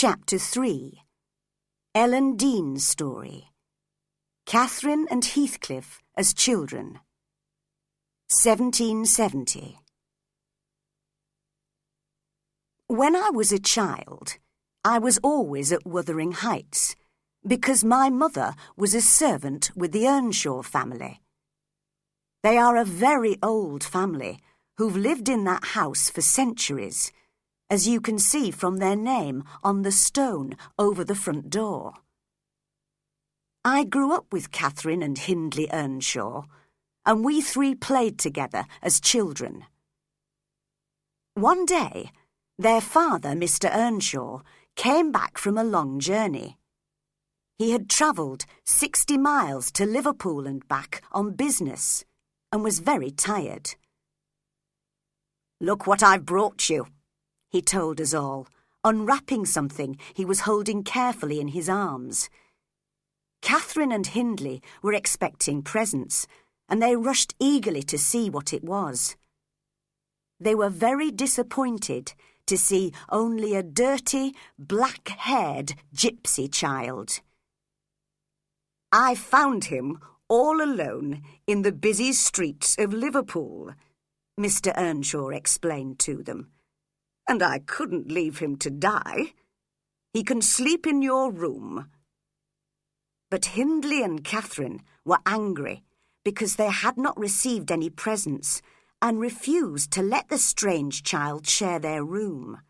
Chapter 3. Ellen Dean's Story. Catherine and Heathcliff as Children. 1770. When I was a child, I was always at Wuthering Heights, because my mother was a servant with the Earnshaw family. They are a very old family who've lived in that house for centuries, as you can see from their name on the stone over the front door. I grew up with Catherine and Hindley Earnshaw, and we three played together as children. One day, their father, Mr. Earnshaw, came back from a long journey. He had travelled 60 miles to Liverpool and back on business, and was very tired. "Look what I've brought you," he told us all, unwrapping something he was holding carefully in his arms. Catherine and Hindley were expecting presents, and they rushed eagerly to see what it was. They were very disappointed to see only a dirty, black-haired gypsy child. "I found him all alone in the busy streets of Liverpool," Mr. Earnshaw explained to them. "And I couldn't leave him to die. He can sleep in your room." But Hindley and Catherine were angry because they had not received any presents and refused to let the strange child share their room.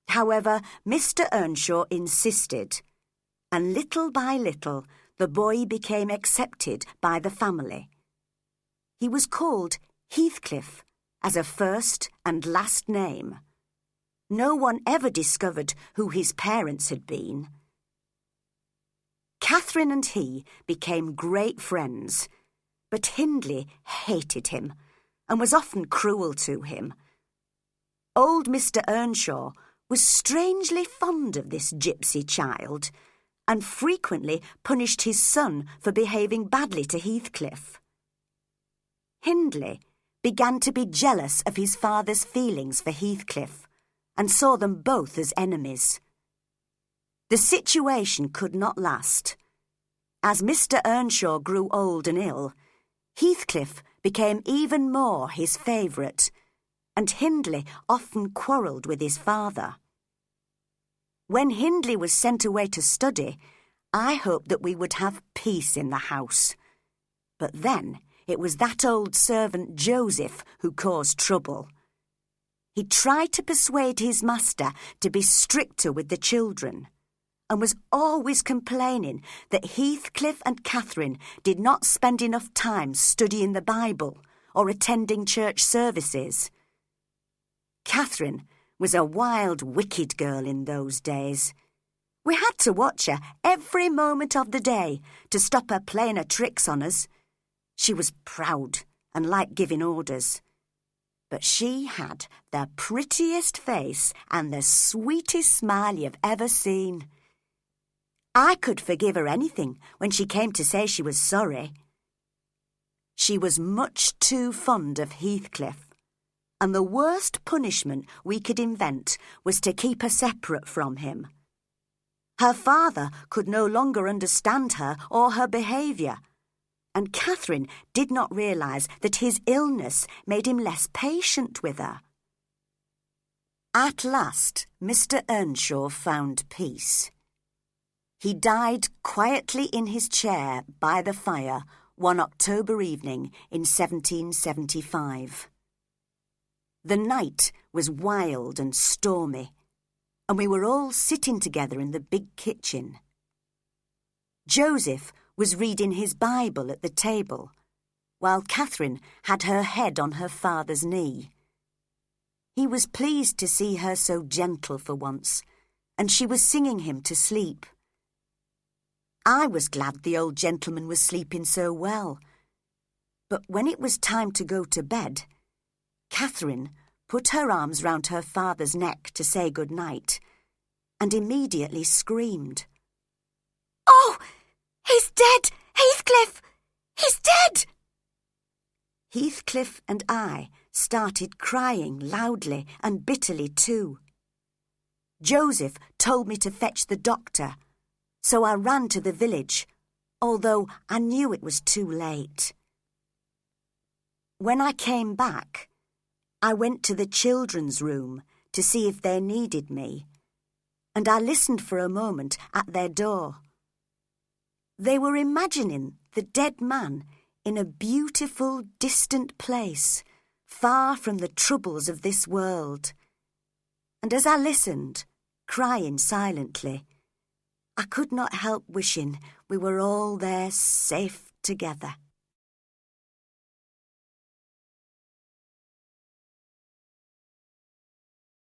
However, Mr. Earnshaw insisted, and little by little the boy became accepted by the family. He was called Heathcliff as a first and last name. No one ever discovered who his parents had been. Catherine and he became great friends, but Hindley hated him and was often cruel to him. Old Mr. Earnshaw was strangely fond of this gypsy child and frequently punished his son for behaving badly to Heathcliff. Hindley began to be jealous of his father's feelings for Heathcliff and saw them both as enemies. The situation could not last. As Mr. Earnshaw grew old and ill, Heathcliff became even more his favourite, and Hindley often quarrelled with his father. When Hindley was sent away to study, I hoped that we would have peace in the house. But then it was that old servant Joseph who caused trouble. He tried to persuade his master to be stricter with the children, and was always complaining that Heathcliff and Catherine did not spend enough time studying the Bible or attending church services. Catherine was a wild, wicked girl in those days. We had to watch her every moment of the day to stop her playing her tricks on us. She was proud and liked giving orders. But she had the prettiest face and the sweetest smile you've ever seen. I could forgive her anything when she came to say she was sorry. She was much too fond of Heathcliff, and the worst punishment we could invent was to keep her separate from him. Her father could no longer understand her or her behaviour, and Catherine did not realise that his illness made him less patient with her. At last, Mr. Earnshaw found peace. He died quietly in his chair by the fire one October evening in 1775. The night was wild and stormy, and we were all sitting together in the big kitchen. Joseph was reading his Bible at the table, while Catherine had her head on her father's knee. He was pleased to see her so gentle for once, and she was singing him to sleep. I was glad the old gentleman was sleeping so well, but when it was time to go to bed, Catherine put her arms round her father's neck to say good night, and immediately screamed. "Oh! He's dead! Heathcliff! He's dead!" Heathcliff and I started crying loudly and bitterly too. Joseph told me to fetch the doctor, so I ran to the village, although I knew it was too late. When I came back, I went to the children's room to see if they needed me, and I listened for a moment at their door. They were imagining the dead man in a beautiful, distant place, far from the troubles of this world. And as I listened, crying silently, I could not help wishing we were all there safe together.